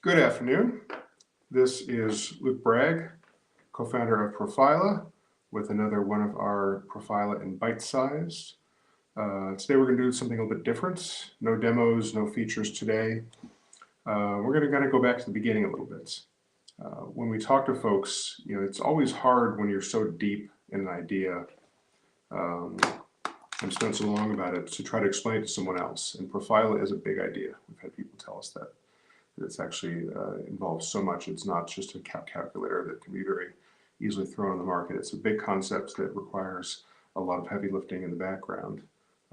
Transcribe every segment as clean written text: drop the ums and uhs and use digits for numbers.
Good afternoon. This is Luke Bragg, co-founder of Profila, with another one of our Profila in Bite-Size. Today we're going to do something a little bit different. No demos, no features today. We're going to kind of go back to the beginning a little bit. When we talk to folks, it's always hard when you're so deep in an idea and spent so long about it to try to explain it to someone else. And Profila is a big idea. We've had people tell us that. It's actually involves so much. It's not just a calculator that can be very easily thrown on the market. It's a big concept that requires a lot of heavy lifting in the background.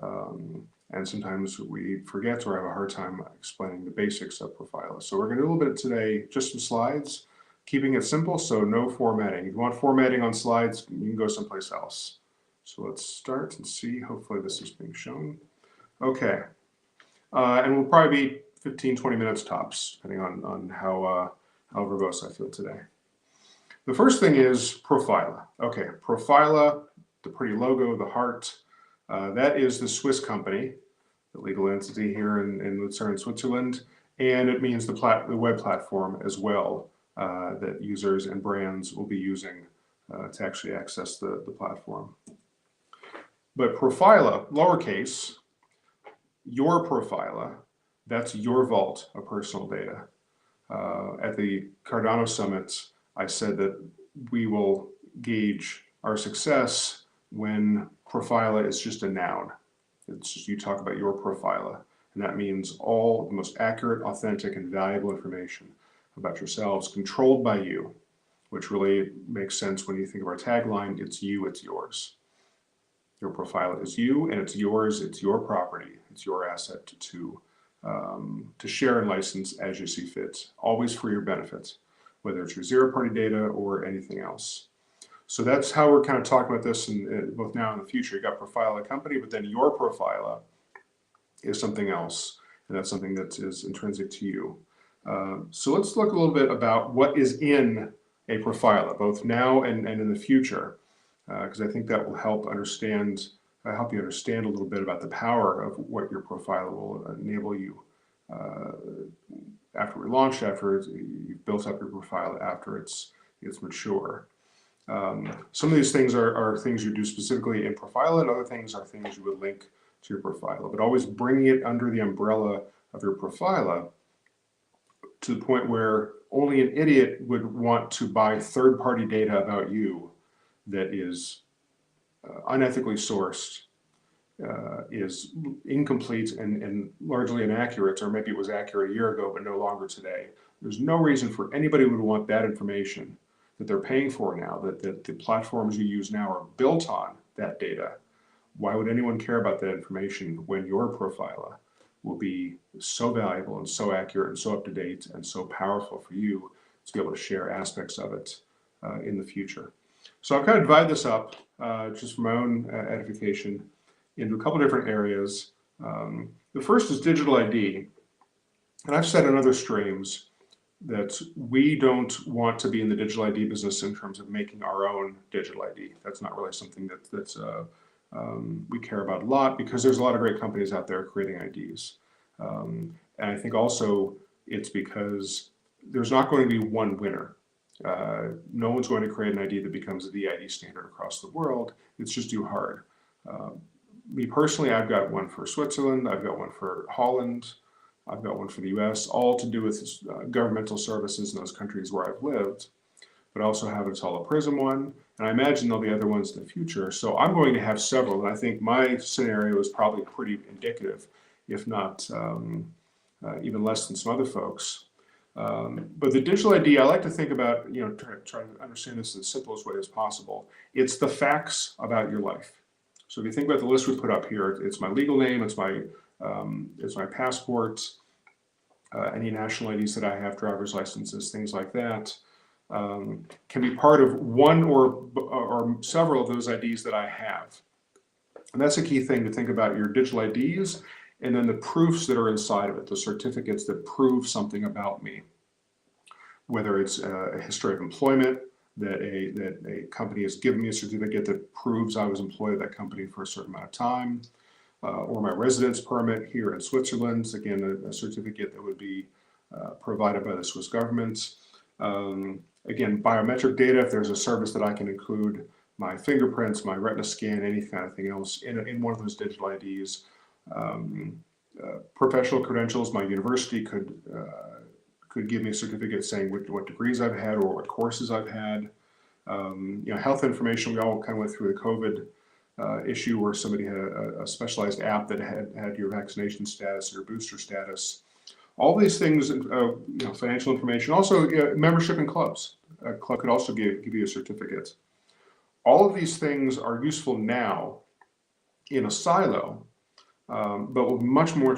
And sometimes we forget or have a hard time explaining the basics of Profila. So we're going to do a little bit today, just some slides, keeping it simple, so no formatting. If you want formatting on slides, you can go someplace else. So let's start and see. Hopefully this is being shown. Okay. And we'll probably be 15, 20 minutes tops, depending on how verbose I feel today. The first thing is Profila. Okay, Profila, the pretty logo, the heart, that is the Swiss company, the legal entity here in Lucerne, Switzerland, and it means the web platform as well that users and brands will be using to actually access the platform. But Profila, lowercase, your Profila, that's your vault of personal data. At the Cardano Summit, I said that we will gauge our success when Profila is just a noun. It's just you talk about your Profila, and that means all the most accurate, authentic, and valuable information about yourselves controlled by you, which really makes sense when you think of our tagline, it's you, it's yours. Your Profila is you, and it's yours, it's your property, it's your asset to share and license as you see fit, always for your benefit, whether it's your zero-party data or anything else. So that's how we're kind of talking about this in both now and in the future. You got Profila company, but then your Profila is something else, and that's something that is intrinsic to you. So let's look a little bit about what is in a Profila, both now and in the future, because I think that will help help you understand a little bit about the power of what your Profila will enable you after we launch, after you've built up your Profila, after it's mature. Some of these things are things you do specifically in Profila, and other things are things you would link to your Profila, but always bringing it under the umbrella of your Profila to the point where only an idiot would want to buy third-party data about you that is unethically sourced, is incomplete and largely inaccurate, or maybe it was accurate a year ago, but no longer today. There's no reason for anybody who would want that information that they're paying for now, that the platforms you use now are built on that data. Why would anyone care about that information when your Profila will be so valuable and so accurate and so up to date and so powerful for you to be able to share aspects of it in the future? So I've kind of divided this up just for my own edification into a couple different areas. The first is digital ID. And I've said in other streams that we don't want to be in the digital ID business in terms of making our own digital ID. That's not really something that's we care about a lot, because there's a lot of great companies out there creating IDs. And I think also it's because there's not going to be one winner. No one's going to create an ID that becomes the ID standard across the world. It's just too hard. Me personally, I've got one for Switzerland, I've got one for Holland, I've got one for the US, all to do with governmental services in those countries where I've lived, but I also have a Tala Prism one, and I imagine there'll be other ones in the future. So I'm going to have several, and I think my scenario is probably pretty indicative, if not even less than some other folks. But the digital ID, I like to think about, try to understand this in the simplest way as possible. It's the facts about your life. So if you think about the list we put up here, it's my legal name, it's my passport, any national IDs that I have, driver's licenses, things like that, can be part of one or several of those IDs that I have. And that's a key thing to think about: your digital IDs, and then the proofs that are inside of it, the certificates that prove something about me. Whether it's a history of employment, that a company has given me a certificate that proves I was employed at that company for a certain amount of time, or my residence permit here in Switzerland, again, a certificate that would be provided by the Swiss government. Again, biometric data, if there's a service that I can include my fingerprints, my retina scan, any kind of thing else in one of those digital IDs. Professional credentials, my university could give me a certificate saying what degrees I've had or what courses I've had. Health information, we all kind of went through the COVID issue where somebody had a specialized app that had your vaccination status, your booster status. All these things, financial information, also membership in clubs. A club could also give you a certificate. All of these things are useful now in a silo, but will be much more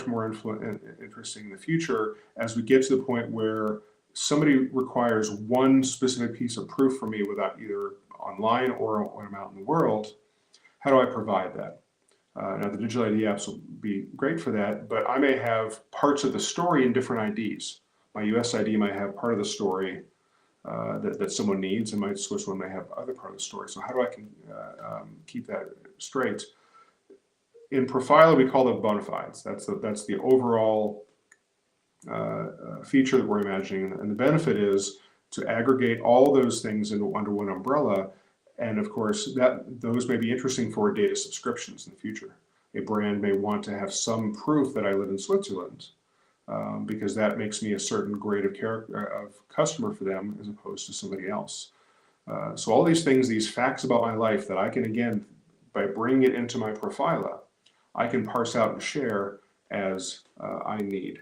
interesting in the future as we get to the point where somebody requires one specific piece of proof from me without either online or when I'm out in the world. How do I provide that? Now, the digital ID apps will be great for that, but I may have parts of the story in different IDs. My US ID might have part of the story that someone needs, and my Swiss one may have other part of the story. So how do I keep that straight? In Profila, we call them bona fides. That's the overall feature that we're imagining, and the benefit is to aggregate all those things under one umbrella. And of course, those may be interesting for data subscriptions in the future. A brand may want to have some proof that I live in Switzerland, because that makes me a certain grade of customer for them as opposed to somebody else. So all these things, these facts about my life that I can, again, by bringing it into my Profila, I can parse out and share as I need.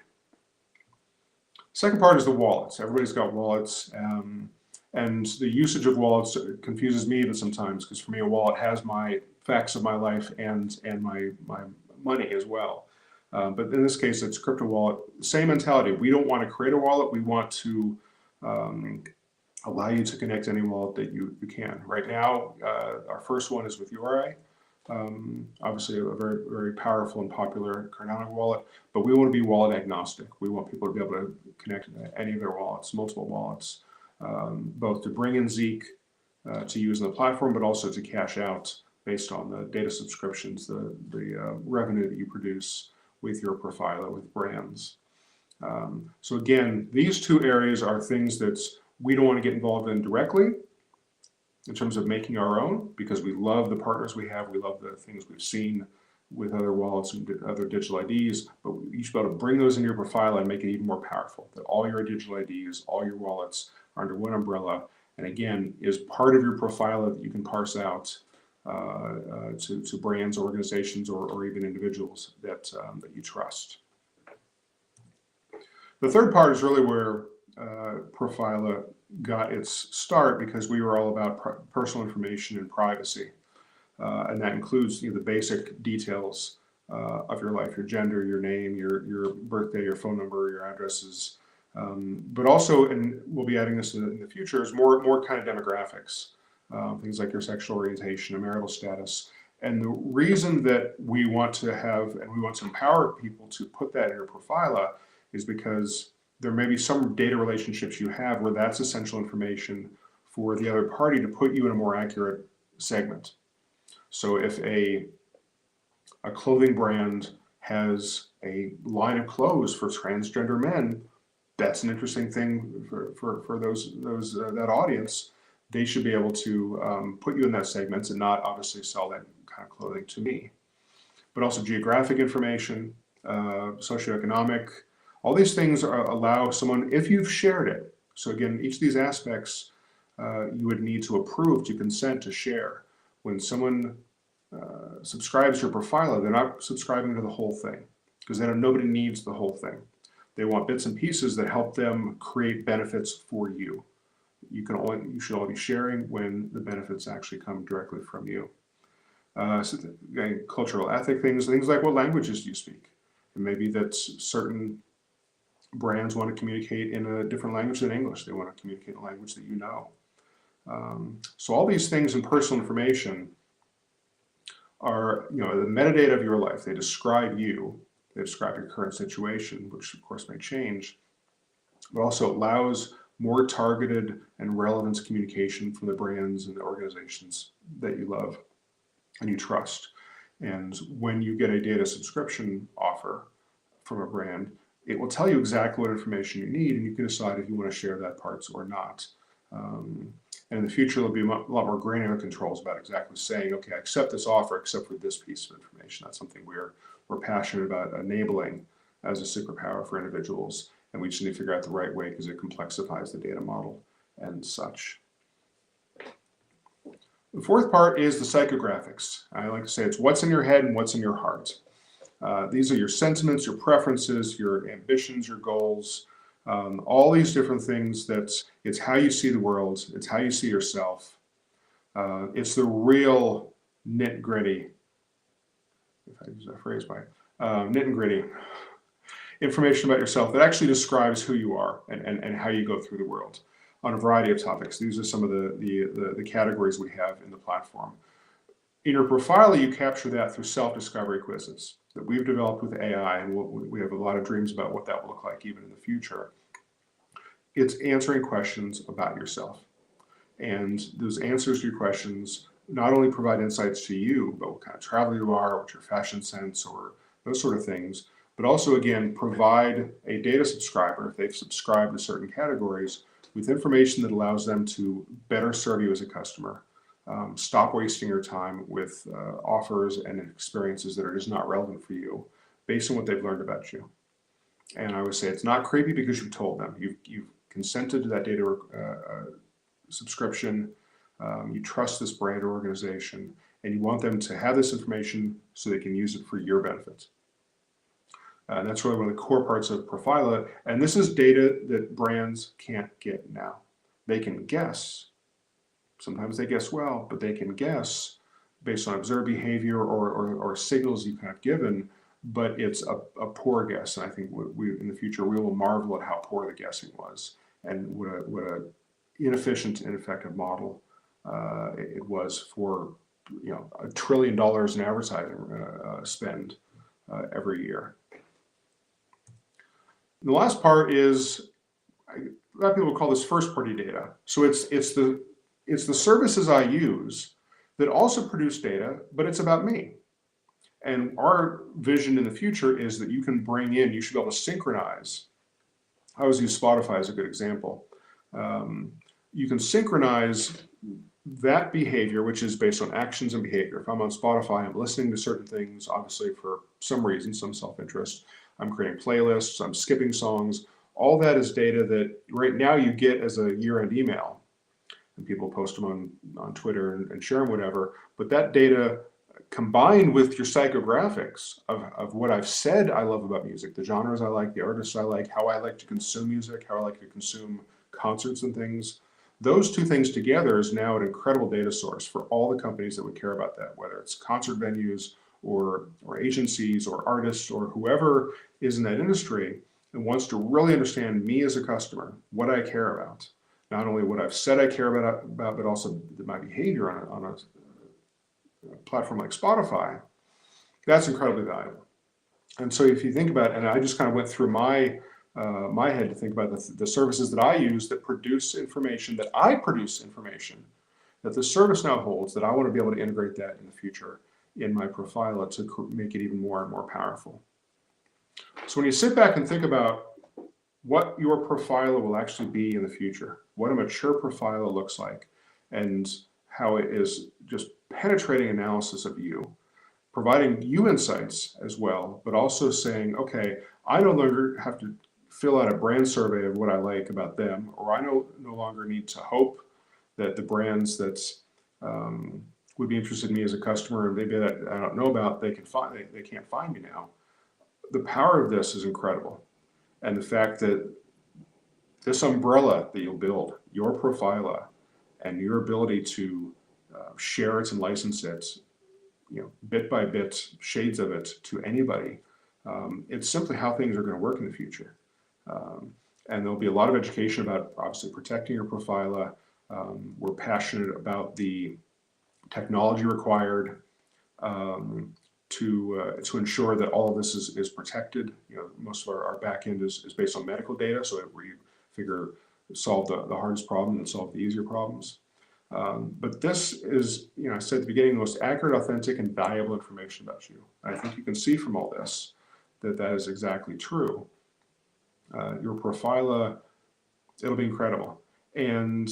Second part is the wallets. Everybody's got wallets, and the usage of wallets confuses me even sometimes, because for me, a wallet has my facts of my life and my money as well. But in this case, it's crypto wallet. Same mentality. We don't want to create a wallet. We want to allow you to connect to any wallet that you can. Right now, our first one is with URI. Obviously a very, very powerful and popular Cardano wallet, but we want to be wallet agnostic. We want people to be able to connect to any of their wallets, multiple wallets, both to bring in Zeek to use on the platform, but also to cash out based on the data subscriptions, the revenue that you produce with your Profila, with brands. So again, these two areas are things that we don't want to get involved in directly, in terms of making our own, because we love the partners we have, we love the things we've seen with other wallets and other digital IDs, but you should be able to bring those into your Profila and make it even more powerful, that all your digital IDs, all your wallets are under one umbrella, and again, is part of your Profila that you can parse out to brands, organizations, or even individuals that you trust. The third part is really where Profila got its start, because we were all about personal information and privacy, and that includes the basic details of your life, your gender, your name, your birthday, your phone number, your addresses, but also, and we'll be adding this in the future, is more kind of demographics, things like your sexual orientation and marital status. And the reason that we want to have, and we want to empower people to put that in your Profila, is because there may be some data relationships you have where that's essential information for the other party to put you in a more accurate segment. So if a clothing brand has a line of clothes for transgender men, that's an interesting thing for that audience. They should be able to put you in that segment and not obviously sell that kind of clothing to me. But also geographic information, socioeconomic. All these things allow someone, if you've shared it, so again, each of these aspects you would need to approve, to consent to share. When someone subscribes to your Profila, they're not subscribing to the whole thing, because nobody needs the whole thing. They want bits and pieces that help them create benefits for you. You should only be sharing when the benefits actually come directly from you. So again, cultural ethic things like what languages do you speak? And maybe that's certain brands want to communicate in a different language than English. They want to communicate in a language that you know. So all these things in personal information are, the metadata of your life. They describe you. They describe your current situation, which of course may change, but also allows more targeted and relevant communication from the brands and the organizations that you love and you trust. And when you get a data subscription offer from a brand, it will tell you exactly what information you need, and you can decide if you want to share that parts or not. And in the future, there'll be a lot more granular controls about exactly saying, okay, I accept this offer except for this piece of information. That's something we're passionate about enabling as a superpower for individuals, and we just need to figure out the right way because it complexifies the data model and such. The fourth part is the psychographics. I like to say it's what's in your head and what's in your heart. These are your sentiments, your preferences, your ambitions, your goals, all these different things. It's how you see the world, it's how you see yourself. It's the real nit gritty, if I use that phrase by nit and gritty information about yourself that actually describes who you are and how you go through the world on a variety of topics. These are some of the categories we have in the platform. In your Profila, you capture that through self-discovery quizzes that we've developed with AI, and we have a lot of dreams about what that will look like even in the future. It's answering questions about yourself. And those answers to your questions not only provide insights to you, but what kind of traveler you are, what's your fashion sense, or those sort of things, but also, again, provide a data subscriber, if they've subscribed to certain categories, with information that allows them to better serve you as a customer. Stop wasting your time with offers and experiences that are just not relevant for you based on what they've learned about you. And I would say it's not creepy because you've told them. You've consented to that data subscription. You trust this brand or organization, and you want them to have this information so they can use it for your benefit. And that's really one of the core parts of Profila. And this is data that brands can't get now. They can guess. Sometimes they guess well, but they can guess based on observed behavior or signals you've kind of given, but it's a poor guess. And I think we in the future, we will marvel at how poor the guessing was and what a inefficient and ineffective model it was for $1 trillion in advertising spend every year. And the last part is, a lot of people call this first-party data. So it's the services I use that also produce data, but it's about me. And our vision in the future is that you can bring in, you should be able to synchronize. I always use Spotify as a good example. You can synchronize that behavior, which is based on actions and behavior. If I'm on Spotify, I'm listening to certain things, obviously for some reason, some self-interest. I'm creating playlists, I'm skipping songs. All that is data that right now you get as a year-end email. And people post them on Twitter and share them, whatever. But that data combined with your psychographics of what I've said I love about music, the genres I like, the artists I like, how I like to consume music, how I like to consume concerts and things, those two things together is now an incredible data source for all the companies that would care about that, whether it's concert venues or agencies or artists or whoever is in that industry and wants to really understand me as a customer, what I care about. Not only what I've said I care about, but also my behavior on a platform like Spotify. That's incredibly valuable. And so if you think about it, and I just kind of went through my head to think about the services that I use that produce information, that I produce information, that the service now holds, that I want to be able to integrate that in the future in my Profila to make it even more and more powerful. So when you sit back and think about what your Profila will actually be in the future, what a mature Profila looks like, and how it is just penetrating analysis of you, providing you insights as well, but also saying, okay, I no longer have to fill out a brand survey of what I like about them, or I no longer need to hope that the brands that would be interested in me as a customer, and maybe that I don't know about, they can't find me now. The power of this is incredible. And the fact that this umbrella that you'll build, your Profila, and your ability to share it and license it, bit by bit, shades of it to anybody, it's simply how things are going to work in the future. And there'll be a lot of education about obviously protecting your Profila. We're passionate about the technology required to ensure that all of this is protected. Most of our back end is based on medical data, so that we figure solve the hardest problem and solve the easier problems. But this is, I said at the beginning, the most accurate, authentic, and valuable information about you. And I think you can see from all this that is exactly true. your Profila, it'll be incredible. And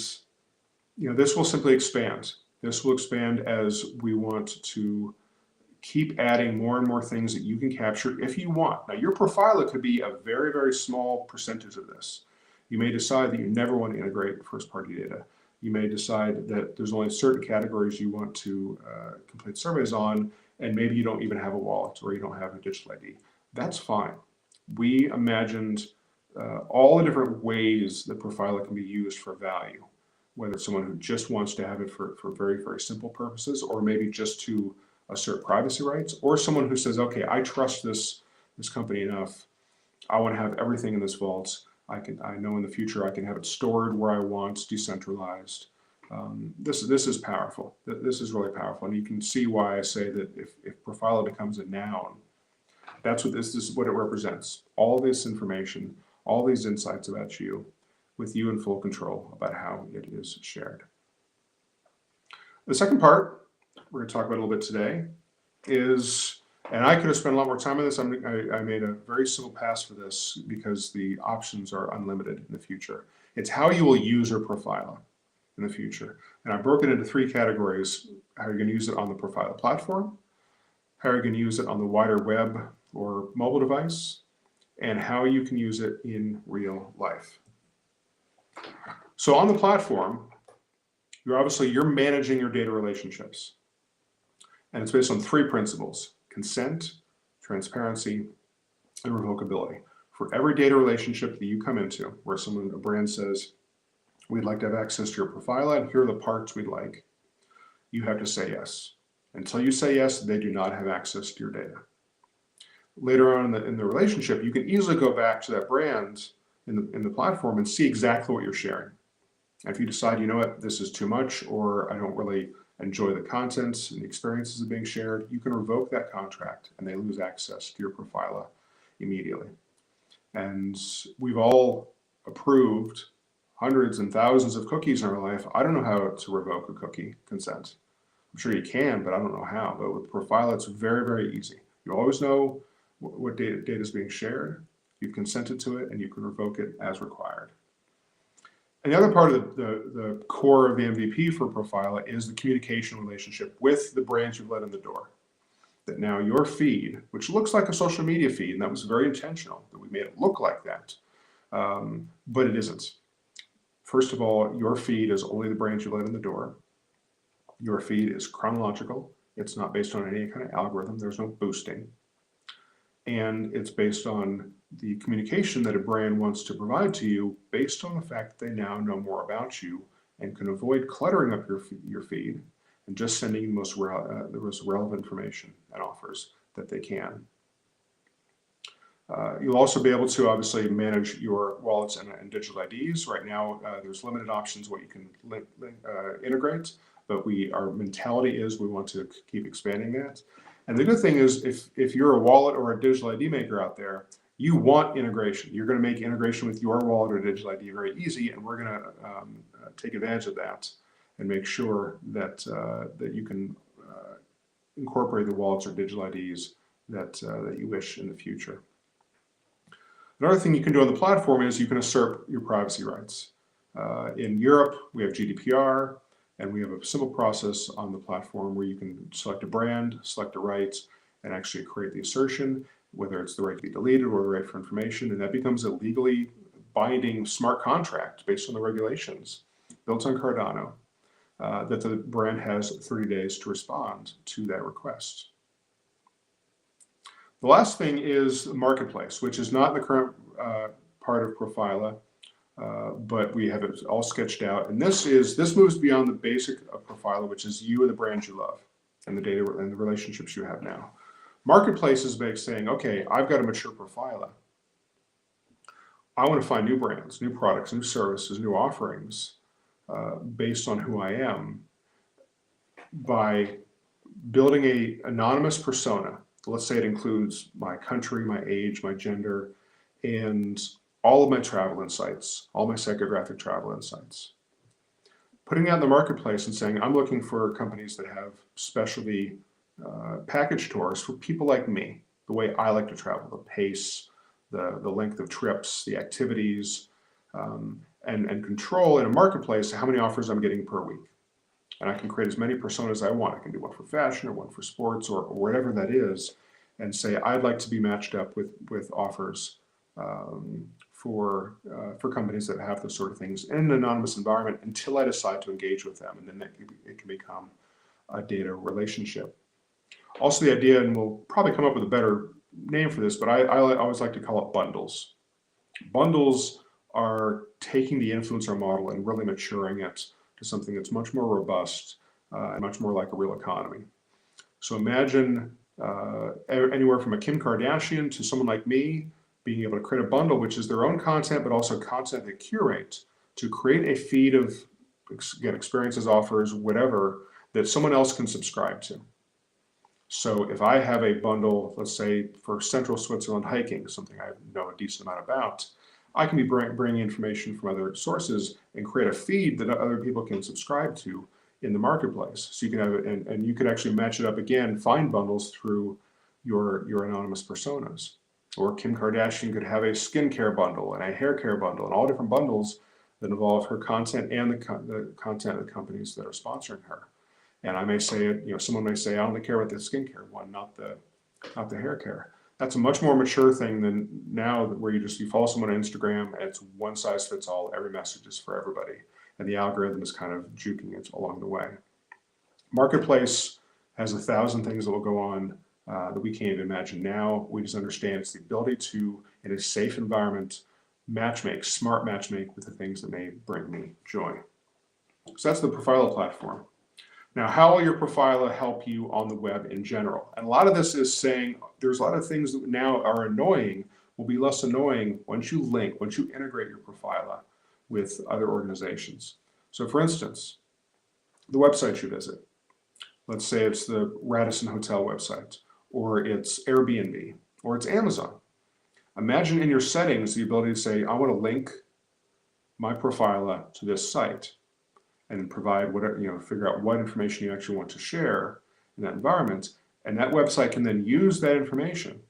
this will simply expand. This will expand as we want to keep adding more and more things that you can capture if you want. Now, your Profila could be a very, very small percentage of this. You may decide that you never want to integrate first-party data. You may decide that there's only certain categories you want to complete surveys on, and maybe you don't even have a wallet or you don't have a digital ID. That's fine. We imagined all the different ways that Profila can be used for value, whether it's someone who just wants to have it for very, very simple purposes, or maybe just to assert privacy rights, or someone who says, okay, I trust this company enough. I want to have everything in this vault. I know in the future I can have it stored where I want, decentralized. This is powerful. This is really powerful, and you can see why I say that if Profila becomes a noun, that's what this is what it represents. All this information, all these insights about you, with you in full control about how it is shared. The second part we're going to talk about a little bit today is, and I could have spent a lot more time on this. I made a very simple pass for this because the options are unlimited in the future. It's how you will use your Profila in the future. And I've broken it into three categories: how you're going to use it on the Profila platform, how you're going to use it on the wider web or mobile device, and how you can use it in real life. So on the platform, you're managing your data relationships. And it's based on three principles: consent, transparency, and revocability. For every data relationship that you come into, where a brand says, we'd like to have access to your Profila, and here are the parts we'd like, you have to say yes. Until you say yes, they do not have access to your data. Later on in the relationship, you can easily go back to that brand in the platform and see exactly what you're sharing. And if you decide, you know what, this is too much, or I don't really enjoy the contents and the experiences of being shared, you can revoke that contract and they lose access to your Profila immediately. And we've all approved hundreds and thousands of cookies in our life. I don't know how to revoke a cookie consent. I'm sure you can, but I don't know how. But with Profila, it's very, very easy. You always know what data is being shared. You've consented to it, and you can revoke it as required. And the other part of the core of the MVP for Profila is the communication relationship with the brands you've let in the door. That now your feed, which looks like a social media feed, and that was very intentional, that we made it look like that, but it isn't. First of all, your feed is only the brands you let in the door. Your feed is chronological. It's not based on any kind of algorithm. There's no boosting. And it's based on the communication that a brand wants to provide to you based on the fact that they now know more about you and can avoid cluttering up your feed and just sending the most relevant information and offers that they can. You'll also be able to obviously manage your wallets and digital IDs. Right now, there's limited options what you can integrate, but our mentality is we want to keep expanding that. And the good thing is if you're a wallet or a digital ID maker out there, you want integration. You're going to make integration with your wallet or digital ID very easy, and we're going to take advantage of that and make sure that that you can incorporate the wallets or digital IDs that you wish in the future. Another thing you can do on the platform is you can assert your privacy rights. In Europe, we have GDPR, and we have a simple process on the platform where you can select a brand, select a right, and actually create the assertion, whether it's the right to be deleted or the right for information, and that becomes a legally binding smart contract based on the regulations built on Cardano, that the brand has 30 days to respond to that request. The last thing is Marketplace, which is not in the current part of Profila, but we have it all sketched out. And this moves beyond the basic of Profila, which is you and the brands you love and the data and the relationships you have now. Marketplace is based saying, okay, I've got a mature Profila. I want to find new brands, new products, new services, new offerings based on who I am by building an anonymous persona. Let's say it includes my country, my age, my gender, and all of my travel insights, all my psychographic travel insights. Putting that in the marketplace and saying, I'm looking for companies that have specialty package tours for people like me, the way I like to travel, the pace, the length of trips, the activities, and control in a marketplace how many offers I'm getting per week. And I can create as many personas as I want. I can do one for fashion or one for sports or whatever that is, and say I'd like to be matched up with offers for companies that have those sort of things in an anonymous environment until I decide to engage with them, and then it can become a data relationship. Also, the idea, and we'll probably come up with a better name for this, but I always like to call it bundles. Bundles are taking the influencer model and really maturing it to something that's much more robust and much more like a real economy. So imagine anywhere from a Kim Kardashian to someone like me being able to create a bundle, which is their own content, but also content they curate to create a feed of, again, experiences, offers, whatever, that someone else can subscribe to. So if I have a bundle, let's say for Central Switzerland hiking, something I know a decent amount about, I can be bringing information from other sources and create a feed that other people can subscribe to in the marketplace. So you can have it, and you can actually match it up again, find bundles through your anonymous personas. Or Kim Kardashian could have a skincare bundle and a hair care bundle and all different bundles that involve her content and the content of the companies that are sponsoring her. And I may say, someone may say, I only care about the skincare one, not the hair care. That's a much more mature thing than now, where you follow someone on Instagram and it's one size fits all. Every message is for everybody, and the algorithm is kind of juking it along the way. Marketplace has 1,000 things that will go on that we can't even imagine now. We just understand it's the ability to, in a safe environment, smart matchmake with the things that may bring me joy. So that's the Profila platform. Now, how will your Profila help you on the web in general? And a lot of this is saying there's a lot of things that now are annoying will be less annoying once you integrate your Profila with other organizations. So for instance, the website you visit, let's say it's the Radisson Hotel website, or it's Airbnb, or it's Amazon. Imagine in your settings the ability to say, I want to link my Profila to this site, and provide whatever, figure out what information you actually want to share in that environment. And that website can then use that information,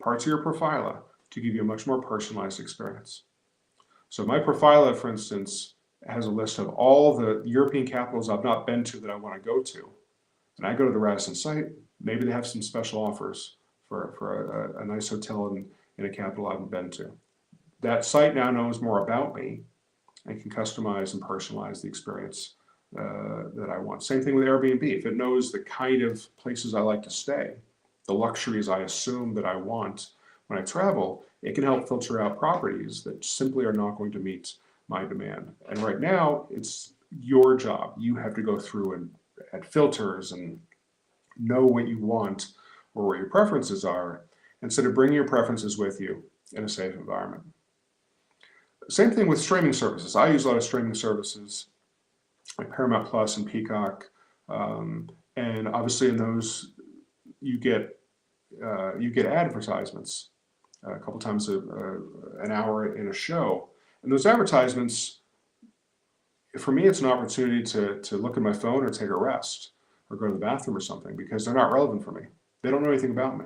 parts of your Profila, to give you a much more personalized experience. So my Profila, for instance, has a list of all the European capitals I've not been to that I want to go to. And I go to the Radisson site, maybe they have some special offers for a nice hotel in a capital I haven't been to. That site now knows more about me and can customize and personalize the experience that I want. Same thing with Airbnb. If it knows the kind of places I like to stay, the luxuries I assume that I want when I travel, it can help filter out properties that simply are not going to meet my demand. And right now, it's your job. You have to go through and add filters and know what you want or what your preferences are, instead of bringing your preferences with you in a safe environment. Same thing with streaming services. I use a lot of streaming services like Paramount Plus and Peacock, and obviously in those you get advertisements a couple times an hour in a show, and those advertisements, for me, it's an opportunity to look at my phone or take a rest or go to the bathroom or something, because they're not relevant for me. They don't know anything about me.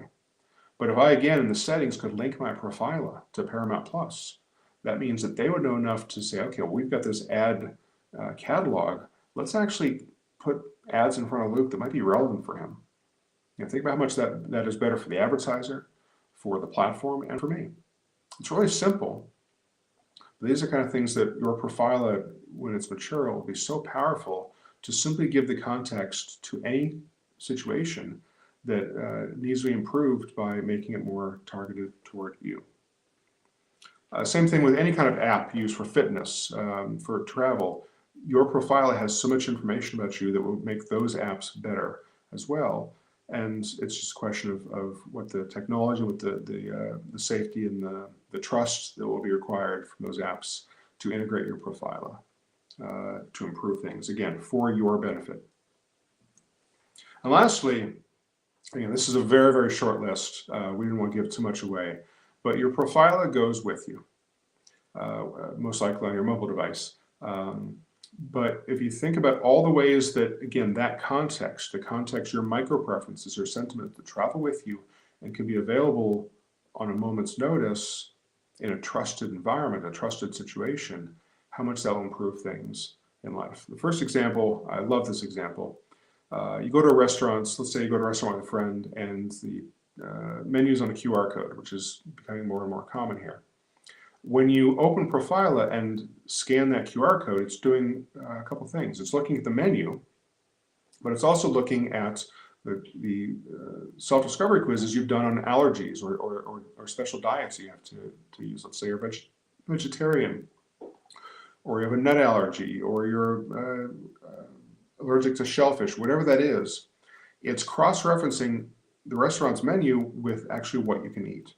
But if I, again, in the settings, could link my Profila to Paramount Plus, that means that they would know enough to say, okay, well, we've got this ad catalog. Let's actually put ads in front of Luke that might be relevant for him. Think about how much that is better for the advertiser, for the platform, and for me. It's really simple. But these are kind of things that your Profila, when it's mature, will be so powerful to simply give the context to any situation that needs to be improved by making it more targeted toward you. Same thing with any kind of app used for fitness, for travel. Your Profila has so much information about you that will make those apps better as well. And it's just a question of what the technology, with the safety and the trust that will be required from those apps to integrate your Profila to improve things, again, for your benefit. And lastly, again, this is a very, very short list. We didn't want to give too much away. But your Profila goes with you, most likely on your mobile device. But if you think about all the ways that, again, that context, the context, your micro preferences, your sentiment, to travel with you and can be available on a moment's notice in a trusted environment, a trusted situation, how much that will improve things in life. The first example, I love this example. You go to a restaurant, let's say you go to a restaurant with a friend, and the menu's on a QR code, which is becoming more and more common here. When you open Profila and scan that QR code, it's doing a couple things. It's looking at the menu, but it's also looking at the self-discovery quizzes you've done on allergies or special diets you have to use. Let's say you're vegetarian, or you have a nut allergy, or you're allergic to shellfish, whatever that is. It's cross-referencing the restaurant's menu with actually what you can eat.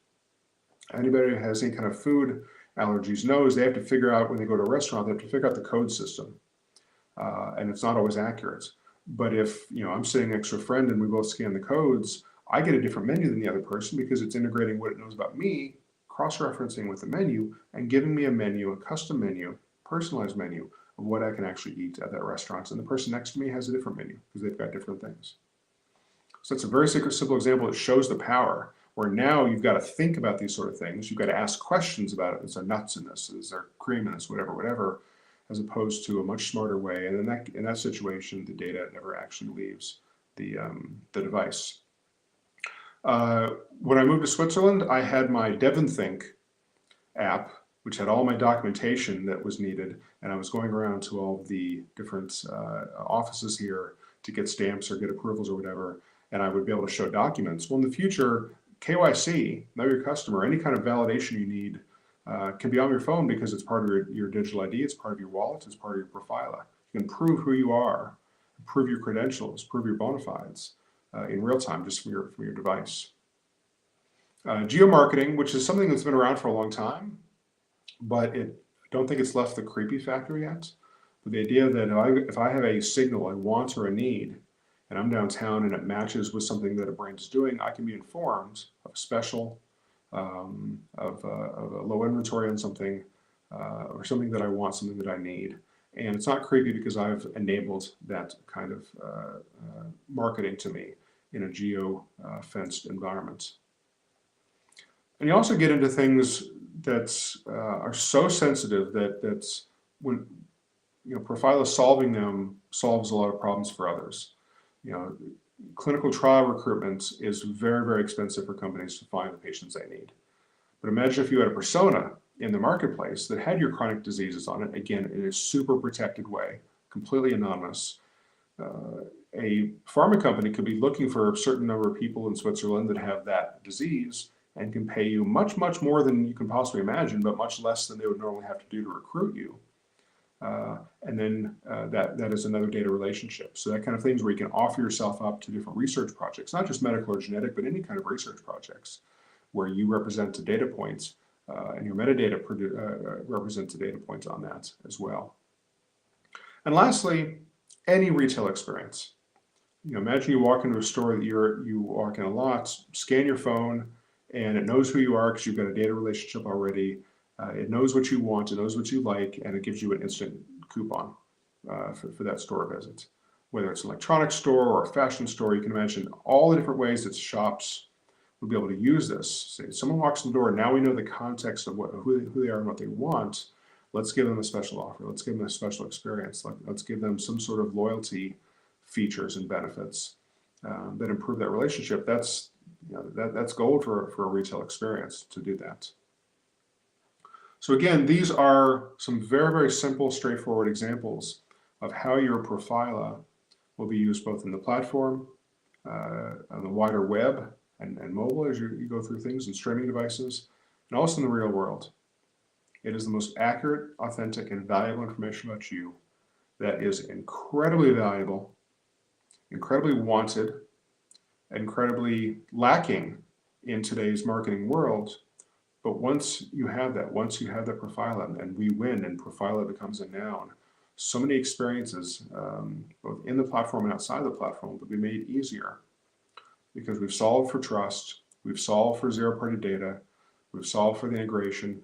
Anybody who has any kind of food allergies knows they have to figure out, when they go to a restaurant, they have to figure out the code system. And it's not always accurate. But if I'm sitting next to a friend and we both scan the codes, I get a different menu than the other person because it's integrating what it knows about me, cross-referencing with the menu, and giving me a menu, a custom menu, personalized menu of what I can actually eat at that restaurant. And the person next to me has a different menu because they've got different things. So that's a very simple example that shows the power, where now you've got to think about these sort of things. You've got to ask questions about it. Is there nuts in this? Is there cream in this? Whatever, as opposed to a much smarter way. And in that situation, the data never actually leaves the device. When I moved to Switzerland, I had my DevonThink app, which had all my documentation that was needed. And I was going around to all the different offices here to get stamps or get approvals or whatever. And I would be able to show documents. Well, in the future, KYC, know your customer, any kind of validation you need can be on your phone because it's part of your digital ID, it's part of your wallet, it's part of your Profila. You can prove who you are, prove your credentials, prove your bona fides in real time just from your device. Geomarketing, which is something that's been around for a long time, but I don't think it's left the creepy factor yet. But the idea that if I have a signal, a want or a need, and I'm downtown and it matches with something that a brand is doing, I can be informed of a special, of a low inventory on something, or something that I want, something that I need. And it's not creepy because I've enabled that kind of marketing to me in a geo-fenced environment. And you also get into things that are so sensitive that's when Profila solving them solves a lot of problems for others. Clinical trial recruitment is very, very expensive for companies to find the patients they need. But imagine if you had a persona in the marketplace that had your chronic diseases on it, again, in a super protected way, completely anonymous. A pharma company could be looking for a certain number of people in Switzerland that have that disease and can pay you much, much more than you can possibly imagine, but much less than they would normally have to do to recruit you. And then that is another data relationship. So that kind of things where you can offer yourself up to different research projects, not just medical or genetic, but any kind of research projects where you represent the data points and your metadata represents the data points on that as well. And lastly, any retail experience. Imagine you walk into a store that you walk in a lot, scan your phone, and it knows who you are because you've got a data relationship already. It knows what you want, it knows what you like, and it gives you an instant coupon for that store visit. Whether it's an electronics store or a fashion store, you can imagine all the different ways that shops would be able to use this. Say someone walks in the door, now we know the context of who they are and what they want. Let's give them a special offer. Let's give them a special experience. Let's give them some sort of loyalty features and benefits that improve that relationship. That's gold for a retail experience to do that. So again, these are some very, very simple, straightforward examples of how your Profila will be used both in the platform, on the wider web and mobile as you go through things and streaming devices, and also in the real world. It is the most accurate, authentic, and valuable information about you that is incredibly valuable, incredibly wanted, incredibly lacking in today's marketing world. But once you have that Profila, and we win, and Profila becomes a noun, so many experiences, both in the platform and outside the platform, will be made easier because we've solved for trust, we've solved for zero-party data, we've solved for the integration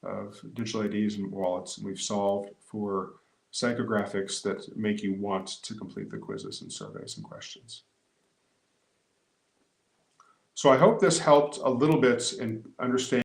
of digital IDs and wallets, and we've solved for psychographics that make you want to complete the quizzes and surveys and questions. So I hope this helped a little bit in understanding